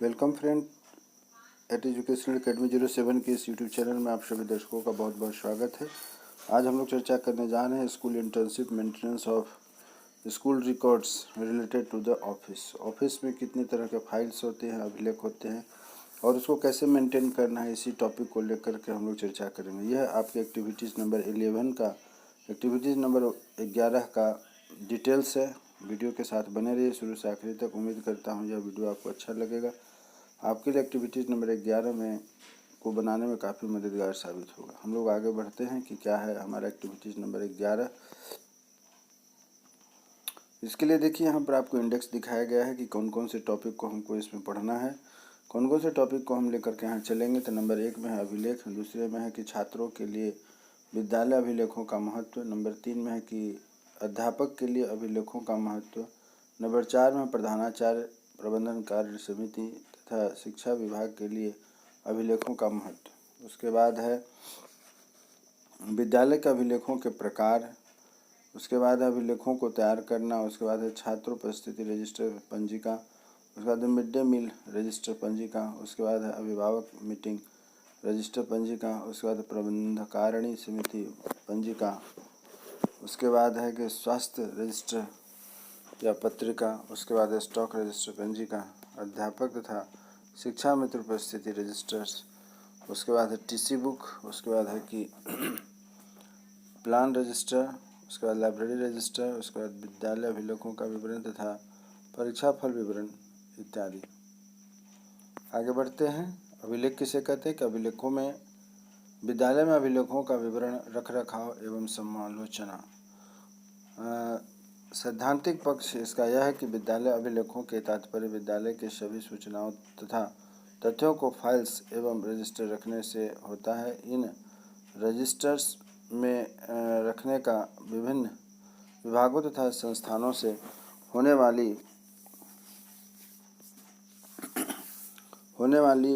Welcome friend at educational academy 07 के इस YouTube channel में आप सभी दर्शकों का बहुत बहुत स्वागत है। आज हम लोग चर्चा करने जा रहे हैं school internship maintenance of school records related to the office. Office में कितनी तरह के फाइल्स होते हैं, अभिलेख होते हैं और उसको कैसे मेंटेन करना है, इसी टॉपिक को लेकर के हम लोग चर्चा करेंगे। यह आपके एक्टिविटीज़ नंबर 11 का एक्टिविटीज़ नंबर 11 का डिटेल्स है। वीडियो के साथ बने रहिए शुरू से आखिरी तक। उम्मीद करता हूँ यह वीडियो आपको अच्छा लगेगा। आपके लिए एक्टिविटीज़ नंबर 11 में को बनाने में काफ़ी मददगार साबित होगा। हम लोग आगे बढ़ते हैं कि क्या है हमारा एक्टिविटीज़ नंबर 11। इसके लिए देखिए यहाँ पर आपको इंडेक्स दिखाया गया है कि कौन कौन से टॉपिक को हमको इसमें पढ़ना है, कौन कौन से टॉपिक को हम लेकर के यहाँ चलेंगे। तो नंबर 1 में है अभिलेख, दूसरे में है कि छात्रों के लिए विद्यालय अभिलेखों का महत्व, नंबर 3 में है कि अध्यापक के लिए अभिलेखों का महत्व, नंबर 4 में प्रधानाचार्य प्रबंधन कार्य समिति तथा शिक्षा विभाग के लिए अभिलेखों का महत्व। उसके बाद है विद्यालय के अभिलेखों के प्रकार, उसके बाद है अभिलेखों को तैयार करना, उसके बाद है छात्र उपस्थिति रजिस्टर पंजिका, उसके बाद है मिड डे मील रजिस्टर पंजिका, उसके बाद है अभिभावक मीटिंग रजिस्टर पंजिका, उसके बाद प्रबंधकारिणी समिति पंजिका, उसके बाद है कि स्वास्थ्य रजिस्टर या पत्रिका, उसके बाद है स्टॉक रजिस्टर पंजिका, अध्यापक तथा शिक्षा मित्र उपस्थिति रजिस्टर्स, उसके बाद है टीसी बुक, उसके बाद है कि प्लान रजिस्टर, उसके बाद लाइब्रेरी रजिस्टर, उसके बाद विद्यालय अभिलेखों का विवरण तथा परीक्षा फल विवरण इत्यादि। आगे बढ़ते हैं। अभिलेख किसे कहते हैं कि अभिलेखों में विद्यालय में अभिलेखों का विवरण, रख रखाव एवं समालोचना। सैद्धांतिक पक्ष इसका यह है कि विद्यालय अभिलेखों के तात्पर्य विद्यालय के सभी सूचनाओं तथा तथ्यों को फाइल्स एवं रजिस्टर रखने से होता है। इन रजिस्टर्स में रखने का विभिन्न विभागों तथा संस्थानों से होने वाली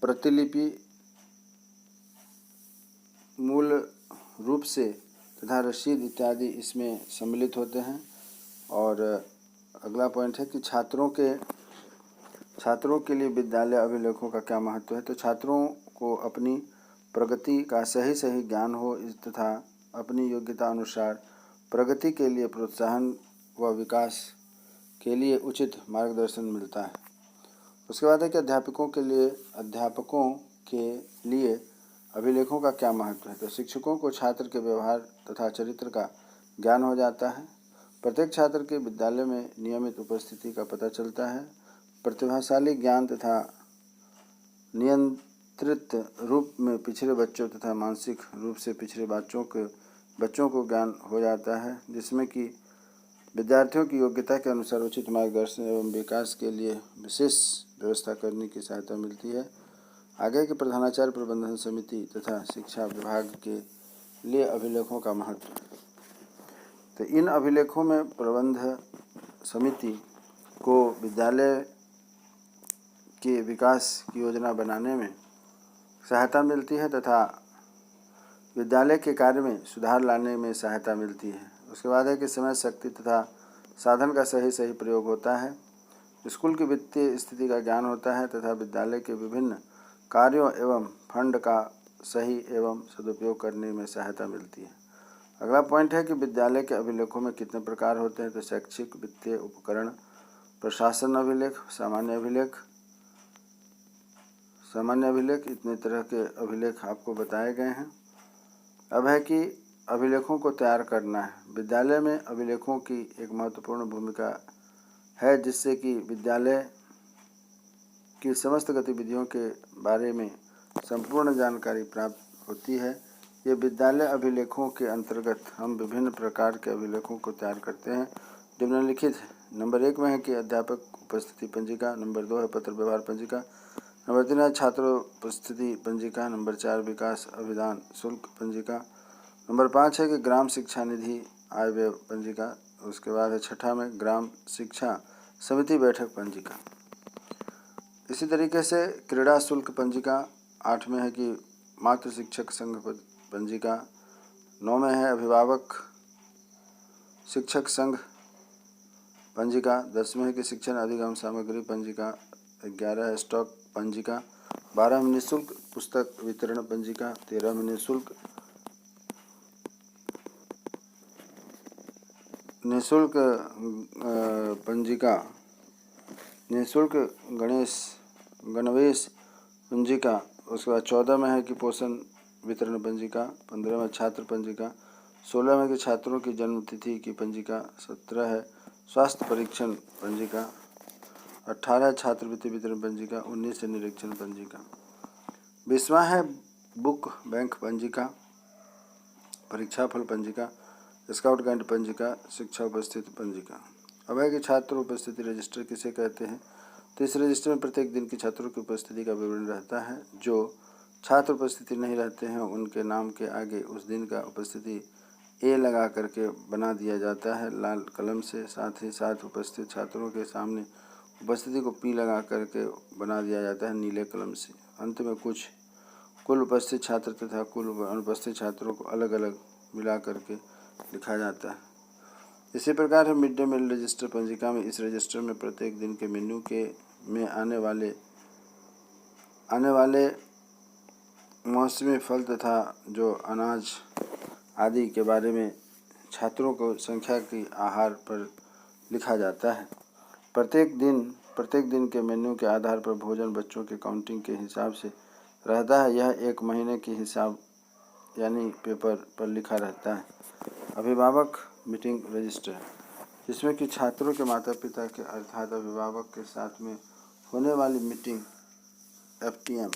प्रतिलिपि मूल रूप से तथा रसीद इत्यादि इसमें सम्मिलित होते हैं। और अगला पॉइंट है कि छात्रों के लिए विद्यालय अभिलेखों का क्या महत्व है। तो छात्रों को अपनी प्रगति का सही ज्ञान हो तथा अपनी योग्यता अनुसार प्रगति के लिए प्रोत्साहन व विकास के लिए उचित मार्गदर्शन मिलता है। उसके बाद है कि अध्यापकों के लिए अभिलेखों का क्या महत्व है। तो शिक्षकों को छात्र के व्यवहार तथा चरित्र का ज्ञान हो जाता है। प्रत्येक छात्र के विद्यालय में नियमित उपस्थिति का पता चलता है। प्रतिभाशाली ज्ञान तथा नियंत्रित रूप में पिछड़े बच्चों तथा मानसिक रूप से पिछड़े बच्चों को ज्ञान हो जाता है, जिसमें कि विद्यार्थियों की योग्यता के अनुसार उचित मार्गदर्शन एवं विकास के लिए विशेष व्यवस्था करने की सहायता मिलती है। आगे के प्रधानाचार्य प्रबंधन समिति तथा शिक्षा विभाग के लिए अभिलेखों का महत्व। तो इन अभिलेखों में प्रबंध समिति को विद्यालय के विकास की योजना बनाने में सहायता मिलती है तथा विद्यालय के कार्य में सुधार लाने में सहायता मिलती है। उसके बाद है कि समय, शक्ति तथा साधन का सही प्रयोग होता है। स्कूल की वित्तीय स्थिति का ज्ञान होता है तथा विद्यालय के विभिन्न कार्यों एवं फंड का सही एवं सदुपयोग करने में सहायता मिलती है। अगला पॉइंट है कि विद्यालय के अभिलेखों में कितने प्रकार होते हैं। तो शैक्षिक, वित्तीय, उपकरण, प्रशासन अभिलेख, सामान्य अभिलेख इतने तरह के अभिलेख आपको बताए गए हैं। अब है कि अभिलेखों को तैयार करना है। विद्यालय में अभिलेखों की एक महत्वपूर्ण भूमिका है, जिससे कि विद्यालय की समस्त गतिविधियों के बारे में संपूर्ण जानकारी प्राप्त होती है। ये विद्यालय अभिलेखों के अंतर्गत हम विभिन्न प्रकार के अभिलेखों को तैयार करते हैं जो निम्नलिखित है। नंबर 1 में है कि अध्यापक उपस्थिति पंजिका, नंबर 2 है पत्र व्यवहार पंजिका, नंबर 3 है छात्र उपस्थिति पंजिका, नंबर 4 विकास अभिदान शुल्क पंजिका, नंबर 5 है कि ग्राम शिक्षा निधि आय व्यय पंजिका, उसके बाद है 6ठा में ग्राम शिक्षा समिति बैठक पंजिका। इसी तरीके से क्रीड़ा शुल्क पंजिका, 8 में है कि मातृ शिक्षक संघ पंजिका, 9 में है अभिभावक शिक्षक संघ पंजिका। 10 में है कि शिक्षण अधिगम सामग्री पंजिका। 11 है स्टॉक पंजिका। 12 में निःशुल्क पुस्तक वितरण पंजिका। 13 में निःशुल्क पंजिका निःशुल्क गणवेश पंजिका। उसके बाद 14 में है कि पोषण वितरण पंजिका। 15 में छात्र पंजिका। 16 में कि छात्रों की जन्मतिथि की पंजिका। 17 है स्वास्थ्य परीक्षण पंजिका। 18 छात्रवृत्ति वितरण पंजिका। 19 है निरीक्षण पंजिका। 20वां है बुक बैंक पंजिका। परीक्षा फल पंजिका। Scout guide पंजिका। शिक्षा उपस्थिति पंजिका। अब है कि छात्र उपस्थिति रजिस्टर किसे कहते हैं। तो इस रजिस्टर में प्रत्येक दिन की छात्रों की उपस्थिति का विवरण रहता है। जो छात्र उपस्थिति नहीं रहते हैं उनके नाम के आगे उस दिन का उपस्थिति ए लगा करके बना दिया जाता है लाल कलम से। साथ ही साथ उपस्थित छात्रों के सामने उपस्थिति को पी लगा करके बना दिया जाता है नीले कलम से। अंत में कुल उपस्थित छात्र तथा कुल अनुपस्थित छात्रों को अलग अलग मिला करके लिखा जाता है। इसी प्रकार है मिड डे मील रजिस्टर पंजिका में। इस रजिस्टर में प्रत्येक दिन के मेन्यू में आने वाले मौसमी फल तथा जो अनाज आदि के बारे में छात्रों को संख्या की आहार पर लिखा जाता है। प्रत्येक दिन के मेन्यू के आधार पर भोजन बच्चों के काउंटिंग के हिसाब से रहता है। यह एक महीने की हिसाब यानी पेपर पर लिखा रहता है। अभिभावक मीटिंग रजिस्टर, जिसमें कि छात्रों के माता पिता के अर्थात अभिभावक के साथ में होने वाली मीटिंग एफटीएम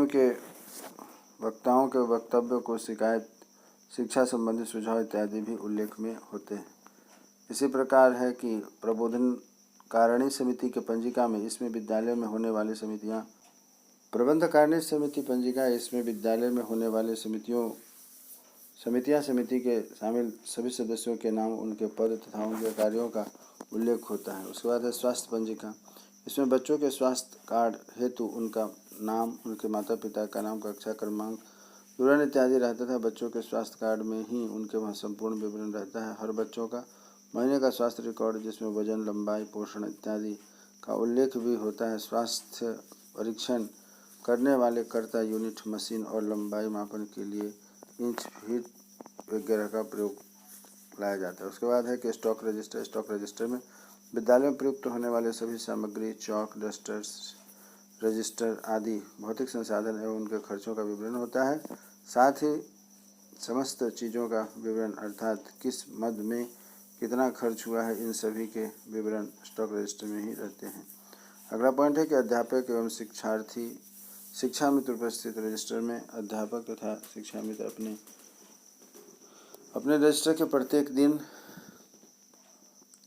के वक्ताओं के वक्तव्य को शिकायत शिक्षा संबंधी सुझाव इत्यादि भी उल्लेख में होते हैं। इसी प्रकार है कि प्रबोधन कारिणी समिति के पंजिका में इसमें विद्यालय में होने वाली समितियां प्रबंध कारिणी समिति पंजिका। इसमें विद्यालय में होने वाले समिति के शामिल सभी सदस्यों के नाम उनके पद तथा उनके कार्यों का उल्लेख होता है। उसके बाद है स्वास्थ्य पंजिका। इसमें बच्चों के स्वास्थ्य कार्ड हेतु उनका नाम उनके माता पिता का नाम कक्षा क्रमांक विवरण इत्यादि रहता था। बच्चों के स्वास्थ्य कार्ड में ही उनके वहाँ संपूर्ण विवरण रहता है। हर बच्चों का महीने का स्वास्थ्य रिकॉर्ड जिसमें वजन लंबाई पोषण इत्यादि का उल्लेख भी होता है। स्वास्थ्य परीक्षण करने वाले कर्ता यूनिट मशीन और लंबाई मापन के लिए इंच फीट वगैरह का प्रयोग लाया जाता है। उसके बाद है कि स्टॉक रजिस्टर। स्टॉक रजिस्टर में विद्यालय में प्रयुक्त होने वाले सभी सामग्री चौक डस्टर्स रजिस्टर आदि भौतिक संसाधन एवं उनके खर्चों का विवरण होता है। साथ ही समस्त चीज़ों का विवरण अर्थात किस मद में कितना खर्च हुआ है इन सभी के विवरण स्टॉक रजिस्टर में ही रहते हैं। अगला पॉइंट है कि अध्यापक एवं शिक्षार्थी शिक्षा मित्र उपस्थित रजिस्टर में अध्यापक तथा शिक्षा मित्र अपने रजिस्टर के प्रत्येक दिन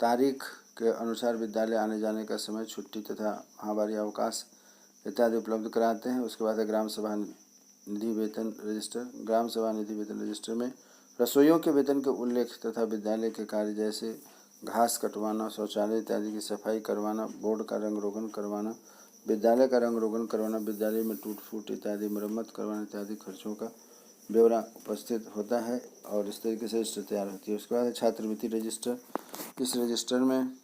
तारीख के अनुसार विद्यालय आने जाने का समय छुट्टी तथा महावारी अवकाश इत्यादि उपलब्ध कराते हैं। उसके बाद है ग्राम सभा निधि वेतन रजिस्टर। ग्राम सभा निधि वेतन रजिस्टर में रसोइयों के वेतन के उल्लेख तथा विद्यालय के कार्य जैसे घास कटवाना शौचालय इत्यादि की सफाई करवाना बोर्ड का रंग रोगन करवाना विद्यालय का रंग रोगन करवाना विद्यालय में टूट फूट इत्यादि मरम्मत करवाना इत्यादि खर्चों का ब्यौरा उपस्थित होता है और इस तरीके से रजिस्टर तैयार होती है। उसके बाद है छात्रवृत्ति रजिस्टर। इस रजिस्टर में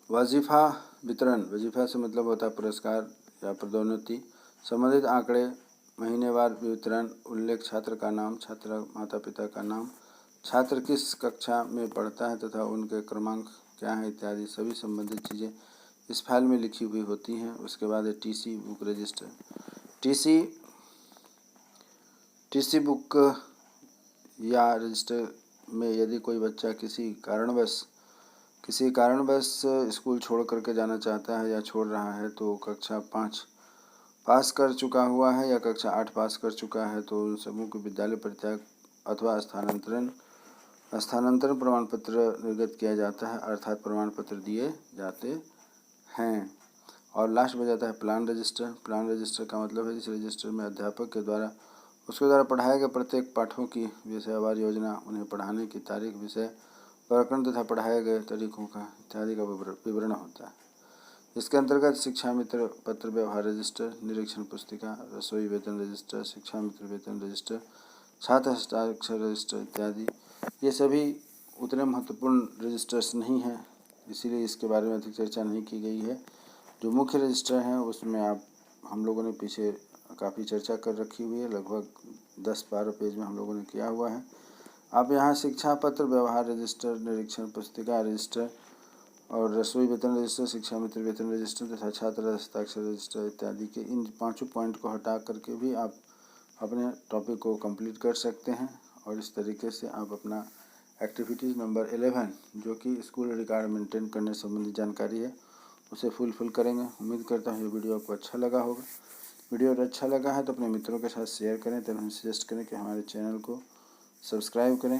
वजीफ़ा वितरण वजीफ़ा से मतलब होता है पुरस्कार या पदोन्नति संबंधित आंकड़े महीनेवार वितरण उल्लेख छात्र का नाम छात्र माता पिता का नाम छात्र किस कक्षा में पढ़ता है तथा उनके क्रमांक क्या है इत्यादि सभी संबंधित चीज़ें इस फाइल में लिखी हुई होती हैं। उसके बाद है TC book register. TC book या रजिस्टर में यदि कोई बच्चा किसी कारणवश स्कूल छोड़ करके जाना चाहता है या छोड़ रहा है तो कक्षा 5 पास कर चुका हुआ है या कक्षा 8 पास कर चुका है तो उन समूह को विद्यालय परित्याग अथवा स्थानांतरण प्रमाण पत्र निर्गत किया जाता है अर्थात प्रमाण पत्र दिए जाते हैं। और लास्ट में जाता है प्लान रजिस्टर। प्लान रजिस्टर का मतलब है जिस रजिस्टर में अध्यापक के द्वारा उसके द्वारा पढ़ाए गए प्रत्येक पाठों की विषयवार योजना उन्हें पढ़ाने की तारीख विषय प्रकरण तथा पढ़ाए गए तरीकों का इत्यादि का विवरण होता है। इसके अंतर्गत शिक्षा मित्र पत्र व्यवहार रजिस्टर निरीक्षण पुस्तिका रसोई वेतन रजिस्टर शिक्षा मित्र वेतन रजिस्टर छात्र हस्ताक्षर रजिस्टर इत्यादि, ये सभी उतने महत्वपूर्ण रजिस्टर्स नहीं हैं, इसीलिए इसके बारे में अधिक चर्चा नहीं की गई है। जो मुख्य रजिस्टर हैं उसमें हम लोगों ने पीछे काफ़ी चर्चा कर रखी हुई है, लगभग 10-12 पेज में हम लोगों ने किया हुआ है। आप यहाँ शिक्षा पत्र, व्यवहार रजिस्टर, निरीक्षण पुस्तिका रजिस्टर और रसोई वेतन रजिस्टर, शिक्षा मित्र वेतन रजिस्टर तथा छात्र हस्ताक्षर रजिस्टर इत्यादि के इन 5 पॉइंट को हटा करके भी आप अपने टॉपिक को कंप्लीट कर सकते हैं। और इस तरीके से आप अपना एक्टिविटीज़ नंबर 11 जो कि स्कूल रिकॉर्ड मेंटेन करने संबंधी जानकारी है उसे फुलफिल करेंगे। उम्मीद करता हूँ ये वीडियो आपको अच्छा लगा होगा। वीडियो अगर अच्छा लगा है तो अपने मित्रों के साथ शेयर करें, तब हमें सजेस्ट करें कि हमारे चैनल को सब्सक्राइब करें।